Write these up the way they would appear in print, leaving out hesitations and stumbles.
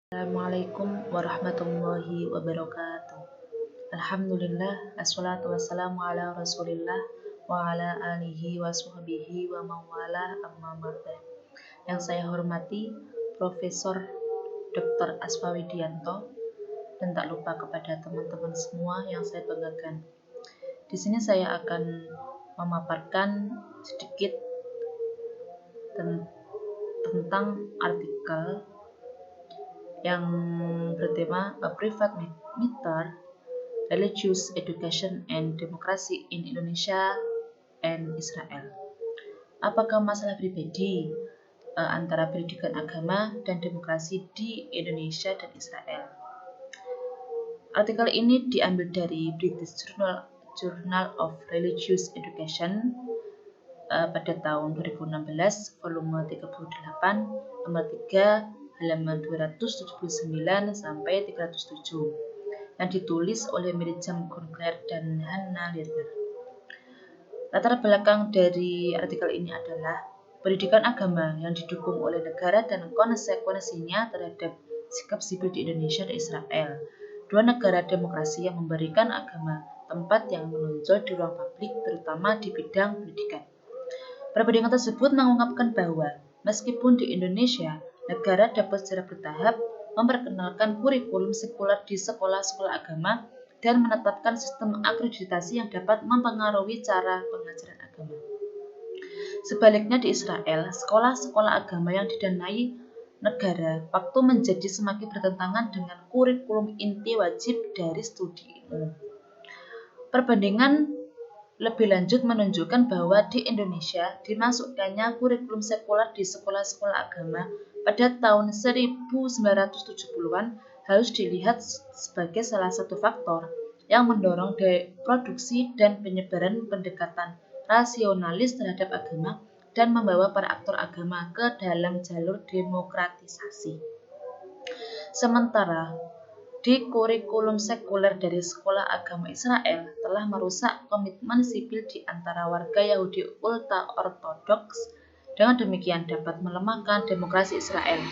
Assalamualaikum warahmatullahi wabarakatuh. Alhamdulillah, assalatu wassalamu ala rasulillah wa ala alihi wa sahbihi wa mawala amma ba'da. Yang saya hormati Profesor Dr. Asfawidianto dan tak lupa kepada teman-teman semua yang saya banggakan. Di sini saya akan memaparkan sedikit tentang artikel yang bertema A Private Matter, Religious Education and Democracy in Indonesia and Israel. Apakah masalah pribadi antara pendidikan agama dan demokrasi di Indonesia dan Israel? Artikel ini diambil dari British Journal of Religious Education pada tahun 2016, volume 38, nomor 3, halaman 279 sampai 307, yang ditulis oleh Mirjam Gunklair dan Hannah Litter. Latar belakang dari artikel ini adalah pendidikan agama yang didukung oleh negara dan konsekuensinya terhadap sikap sipil di Indonesia dan Israel, dua negara demokrasi yang memberikan agama tempat yang menonjol di ruang publik, terutama di bidang pendidikan. Perbandingan tersebut mengungkapkan bahwa meskipun di Indonesia, negara dapat secara bertahap memperkenalkan kurikulum sekuler di sekolah-sekolah agama dan menetapkan sistem akreditasi yang dapat mempengaruhi cara pengajaran agama. Sebaliknya di Israel, sekolah-sekolah agama yang didanai negara waktu menjadi semakin bertentangan dengan kurikulum inti wajib dari studi umum. Perbandingan lebih lanjut menunjukkan bahwa di Indonesia dimasukkannya kurikulum sekuler di sekolah-sekolah agama pada tahun 1970-an harus dilihat sebagai salah satu faktor yang mendorong produksi dan penyebaran pendekatan rasionalis terhadap agama dan membawa para aktor agama ke dalam jalur demokratisasi. Sementara di kurikulum sekuler dari sekolah agama Israel telah merusak komitmen sipil di antara warga Yahudi ultra-ortodoks, dengan demikian dapat melemahkan demokrasi Israel.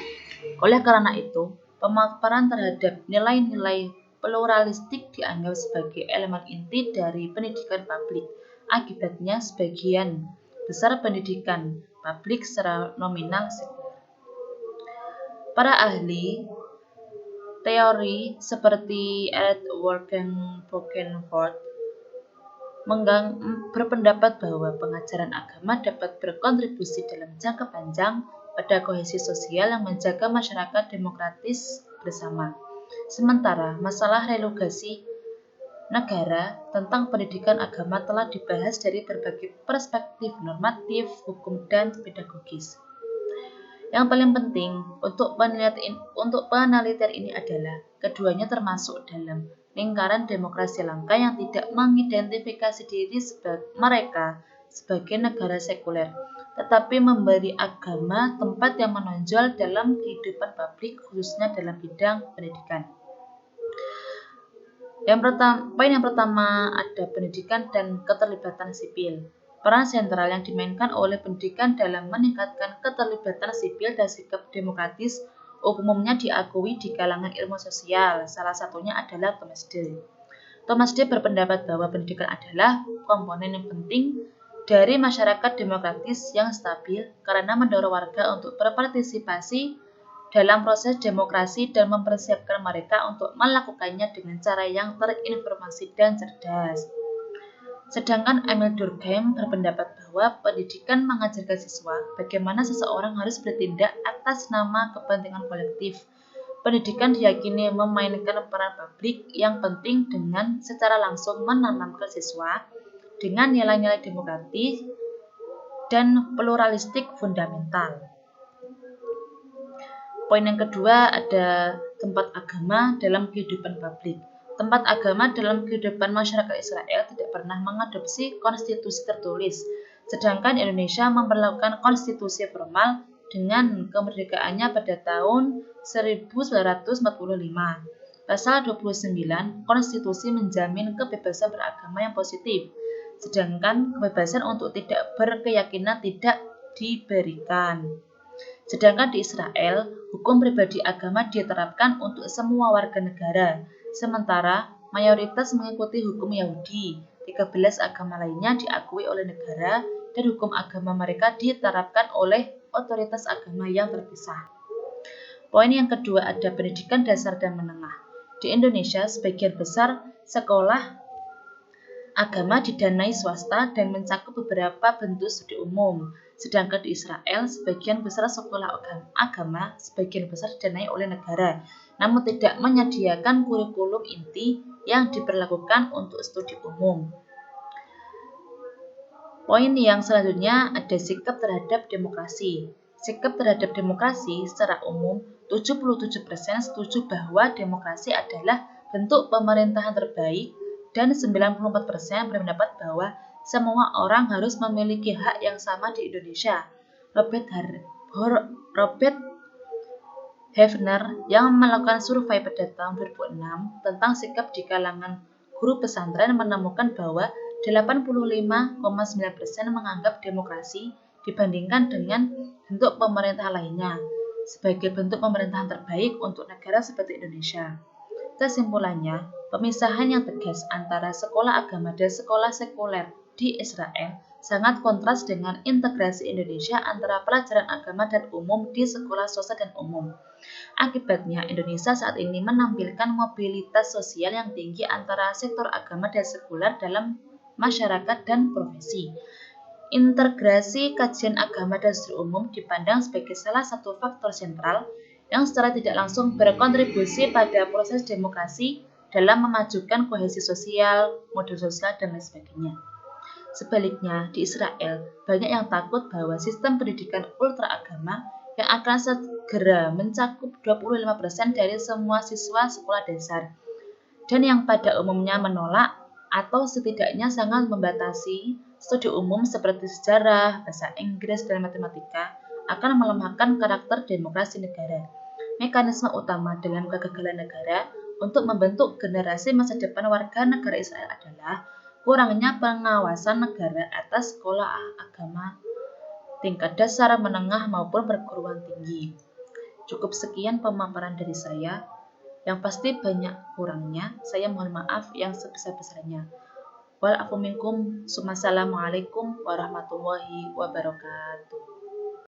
Oleh karena itu, pemaparan terhadap nilai-nilai pluralistik dianggap sebagai elemen inti dari pendidikan publik. Akibatnya, sebagian besar pendidikan publik secara nominal sekuler. Para ahli teori seperti Edward Bokenford berpendapat bahwa pengajaran agama dapat berkontribusi dalam jangka panjang pada kohesi sosial yang menjaga masyarakat demokratis bersama. Sementara masalah relokasi negara tentang pendidikan agama telah dibahas dari berbagai perspektif normatif, hukum, dan pedagogis. Yang paling penting untuk penelitian ini adalah keduanya termasuk dalam lingkaran demokrasi langka yang tidak mengidentifikasi diri mereka sebagai negara sekuler, tetapi memberi agama tempat yang menonjol dalam kehidupan publik, khususnya dalam bidang pendidikan. Poin yang pertama ada pendidikan dan keterlibatan sipil. Peran sentral yang dimainkan oleh pendidikan dalam meningkatkan keterlibatan sipil dan sikap demokratis umumnya diakui di kalangan ilmu sosial. Salah satunya adalah Thomas D. Thomas D. berpendapat bahwa pendidikan adalah komponen yang penting dari masyarakat demokratis yang stabil karena mendorong warga untuk berpartisipasi dalam proses demokrasi dan mempersiapkan mereka untuk melakukannya dengan cara yang terinformasi dan cerdas. Sedangkan Emil Durkheim berpendapat bahwa pendidikan mengajarkan siswa bagaimana seseorang harus bertindak atas nama kepentingan kolektif. Pendidikan diyakini memainkan peran publik yang penting dengan secara langsung menanamkan siswa dengan nilai-nilai demokratis dan pluralistik fundamental. Poin yang kedua ada tempat agama dalam kehidupan publik. Tempat agama dalam kehidupan masyarakat Israel tidak pernah mengadopsi konstitusi tertulis, sedangkan Indonesia memperlakukan konstitusi formal dengan kemerdekaannya pada tahun 1945. Pasal 29 konstitusi menjamin kebebasan beragama yang positif, sedangkan kebebasan untuk tidak berkeyakinan tidak diberikan. Sedangkan di Israel, hukum pribadi agama diterapkan untuk semua warga negara, sementara mayoritas mengikuti hukum Yahudi. 13 agama lainnya diakui oleh negara dan hukum agama mereka diterapkan oleh otoritas agama yang terpisah. Poin yang kedua ada pendidikan dasar dan menengah. Di Indonesia, sebagian besar sekolah agama didanai swasta dan mencakup beberapa bentuk studi umum. Sedangkan di Israel, sebagian besar sekolah agama sebagian besar didanai oleh negara, namun tidak menyediakan kurikulum inti yang diperlakukan untuk studi umum. Poin yang selanjutnya ada sikap terhadap demokrasi. Sikap terhadap demokrasi secara umum, 77% setuju bahwa demokrasi adalah bentuk pemerintahan terbaik dan 94% berpendapat bahwa semua orang harus memiliki hak yang sama di Indonesia. Robert Hefner yang melakukan survei pada tahun 2006 tentang sikap di kalangan guru pesantren menemukan bahwa 85,9% menganggap demokrasi dibandingkan dengan bentuk pemerintah lainnya sebagai bentuk pemerintahan terbaik untuk negara seperti Indonesia. Kesimpulannya, pemisahan yang tegas antara sekolah agama dan sekolah sekuler di Israel sangat kontras dengan integrasi Indonesia antara pelajaran agama dan umum di sekolah swasta dan umum. Akibatnya, Indonesia saat ini menampilkan mobilitas sosial yang tinggi antara sektor agama dan sekuler dalam masyarakat dan profesi. Integrasi kajian agama dan studi umum dipandang sebagai salah satu faktor sentral yang secara tidak langsung berkontribusi pada proses demokrasi dalam memajukan kohesi sosial, model sosial, dan lain sebagainya. Sebaliknya, di Israel, banyak yang takut bahwa sistem pendidikan ultraagama yang akan segera mencakup 25% dari semua siswa sekolah dasar, dan yang pada umumnya menolak atau setidaknya sangat membatasi studi umum seperti sejarah, bahasa Inggris, dan matematika, akan melemahkan karakter demokrasi negara. Mekanisme utama dalam kegagalan negara untuk membentuk generasi masa depan warga negara Israel adalah kurangnya pengawasan negara atas sekolah agama tingkat dasar, menengah, maupun perguruan tinggi. Cukup sekian pemaparan dari saya. Yang pasti banyak kurangnya, saya mohon maaf yang sebesar-besarnya. Wal afu minkum, Assalamualaikum warahmatullahi wabarakatuh.